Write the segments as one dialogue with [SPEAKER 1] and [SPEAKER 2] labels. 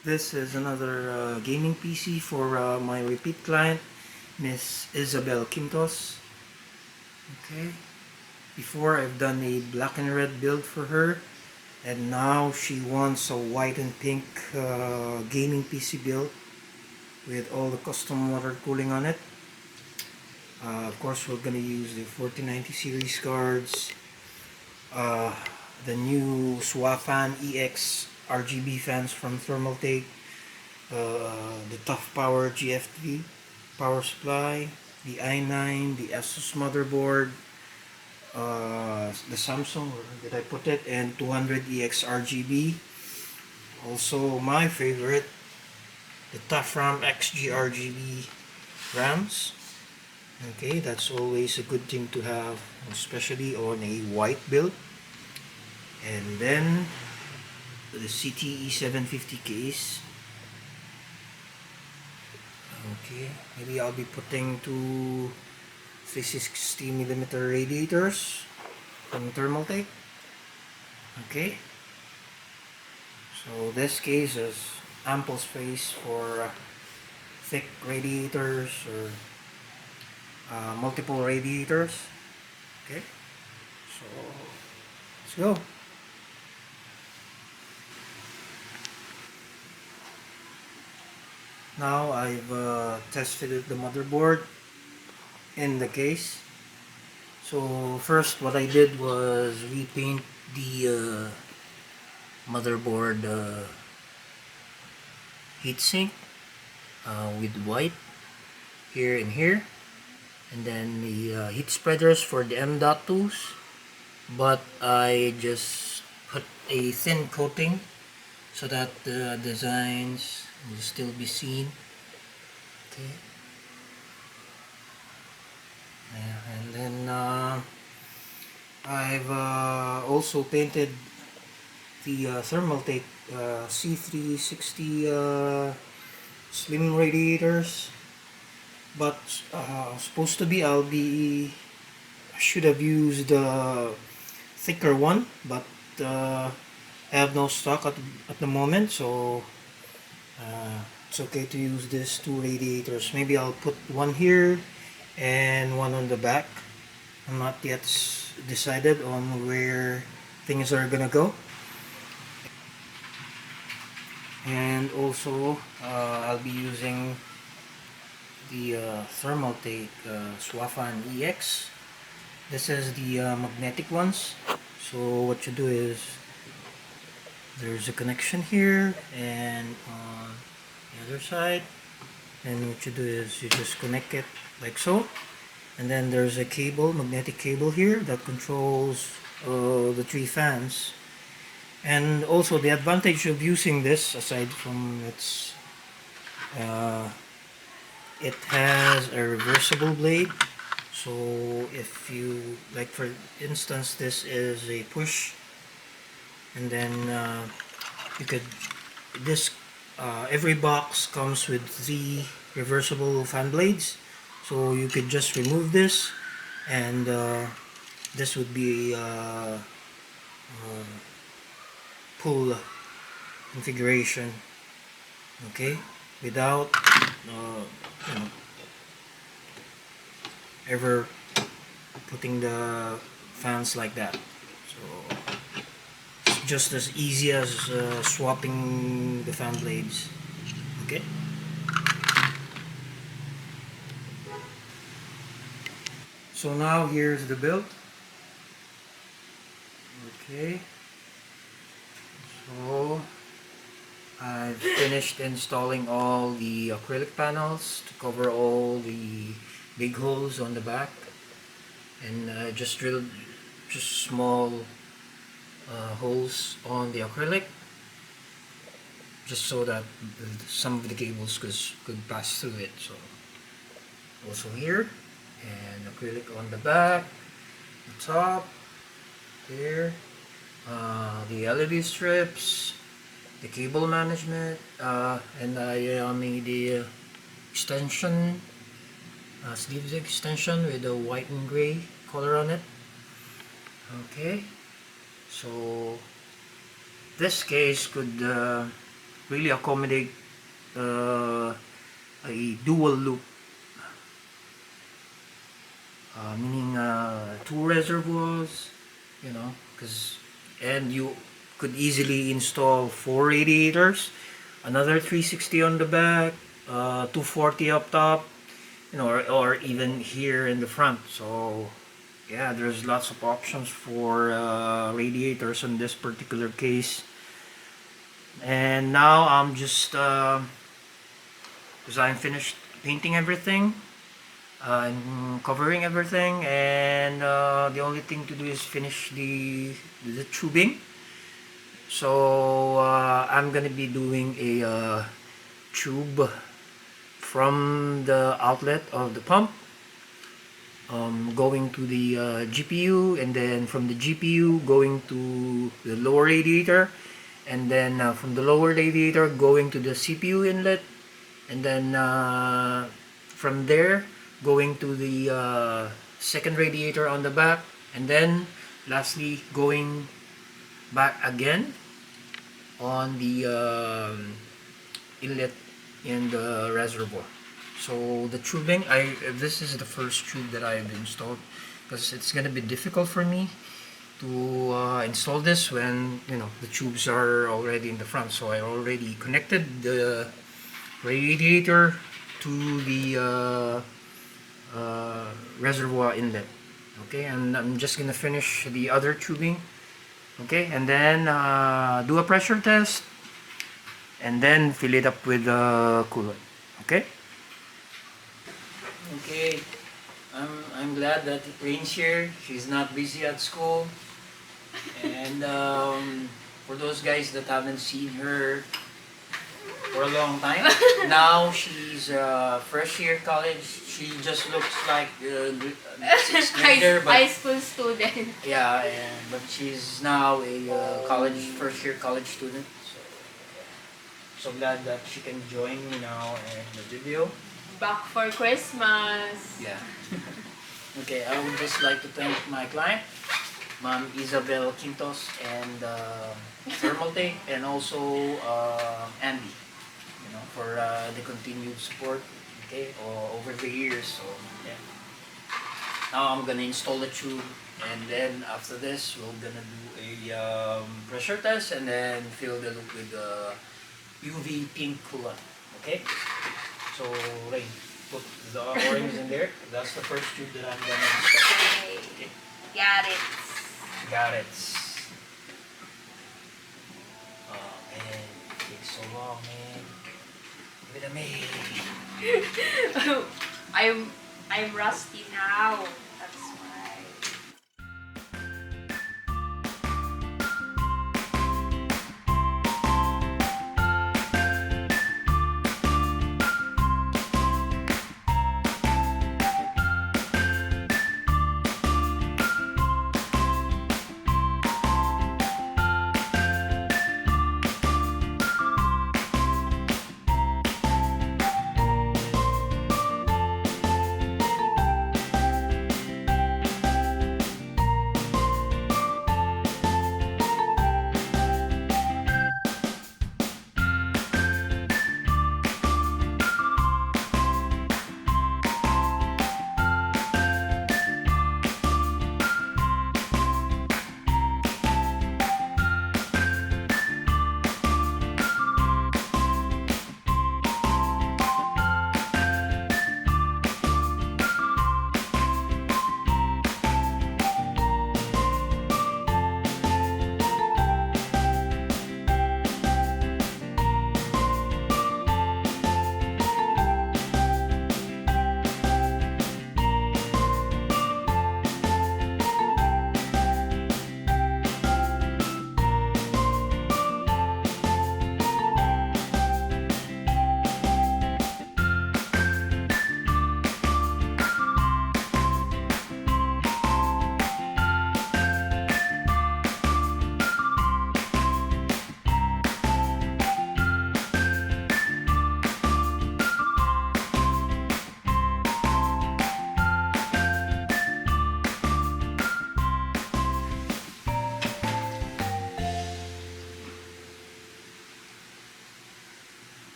[SPEAKER 1] This is another gaming PC for my repeat client, Miss Isabel Quintos. Okay, before I've done a black and red build for her, and now she wants a white and pink gaming PC build with all the custom water cooling on it. Of course, we're gonna use the 4090 series cards, the new Swafan EX RGB fans from Thermaltake, the Toughpower GF3 power supply, the i9, the Asus motherboard, the Samsung, where did I put it, and 200 EX RGB. Also my favorite, the Toughram XG RGB RAMs. Okay, that's always a good thing to have, especially on a white build. And then the CTE 750 case. Okay, maybe I'll be putting two 360mm radiators from Thermaltake. Okay, so this case is ample space for thick radiators or multiple radiators. Okay, so let's go. Now I've test fitted the motherboard in the case. So first what I did was repaint the motherboard heatsink with white here and here, and then the heat spreaders for the M.2s, but I just put a thin coating so that the designs will still be seen. Okay. Yeah, and then I've also painted the Thermaltake C360 slim radiators, but supposed to be I should have used a thicker one, but I have no stock at the moment, so it's okay to use these two radiators. Maybe I'll put one here and one on the back. I'm not yet decided on where things are gonna go. And also I'll be using the Thermaltake Swafan EX. This is the magnetic ones. So what you do is there's a connection here and on the other side, and what you do is you just connect it like so, and then there's a cable, magnetic cable here that controls the three fans. And also the advantage of using this, aside from its it has a reversible blade. So if you, like for instance, this is a push, and then you could, this every box comes with 3 reversible fan blades, so you could just remove this, and this would be pull configuration, okay, without you know, ever putting the fans like that. So it's just as easy as swapping the fan blades. Okay. So now here's the build. Okay. So I've finished installing all the acrylic panels to cover all the big holes on the back, and I just drilled just small holes on the acrylic, just so that some of the cables could pass through it. So also here, and acrylic on the back, the top, here, the LED strips, the cable management, and I made the extension, sleeves extension with a white and gray color on it. Okay, so this case could really accommodate a dual loop, meaning two reservoirs, you know, and you could easily install 4 radiators, another 360 on the back, 240 up top, you know, or even here in the front. So yeah, there's lots of options for radiators in this particular case. And now I'm just because I'm finished painting everything and covering everything, and the only thing to do is finish the tubing. So I'm gonna be doing a tube from the outlet of the pump going to the GPU, and then from the GPU going to the lower radiator, and then from the lower radiator going to the CPU inlet, and then from there going to the second radiator on the back, and then lastly going back again on the inlet in the reservoir. So the tubing, this is the first tube that I've installed, because it's gonna be difficult for me to install this when, you know, the tubes are already in the front. So I already connected the radiator to the reservoir inlet. Okay, and I'm just gonna finish the other tubing. Okay, and then do a pressure test, and then fill it up with coolant. Okay. Okay, I'm glad that it rains here. She's not busy at school, and for those guys that haven't seen her for a long time, now she's first year college. She just looks like sixth grader, but
[SPEAKER 2] high school student.
[SPEAKER 1] yeah, but she's now a first year college student. So glad that she can join me now in the video.
[SPEAKER 2] Back for Christmas.
[SPEAKER 1] Yeah. Okay, I would just like to thank my client, Ma'am Isabel Quintos, and Thermaltake, and also Andy, you know, for the continued support, okay, over the years. So yeah. Now I'm gonna install the tube, and then after this we're gonna do a pressure test, and then fill the loop with UV pink coolant. Okay. So, Rain, put the orange in there. That's the first tube that I'm gonna install. Okay.
[SPEAKER 2] Got it.
[SPEAKER 1] Got it. Oh man, it takes so long, man. Give it a me.
[SPEAKER 2] I'm rusty now. That's why.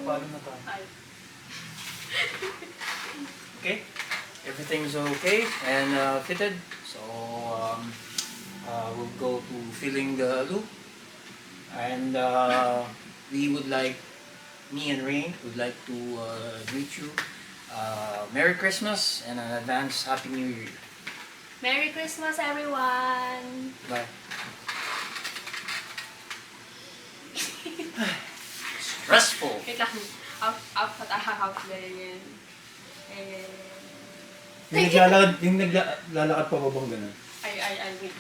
[SPEAKER 1] palo na tayo.
[SPEAKER 2] Ay.
[SPEAKER 1] Okay, everything's okay and fitted. So we'll go to filling the loop, and we would like, me and Rain would like to greet you. Merry Christmas and an advance Happy New Year.
[SPEAKER 2] Merry Christmas, everyone!
[SPEAKER 1] Bye. Stressful.
[SPEAKER 2] Wait lang. Half ganyan.
[SPEAKER 1] Yung naglalakad pa ba bang ganun?
[SPEAKER 2] Ay, wait.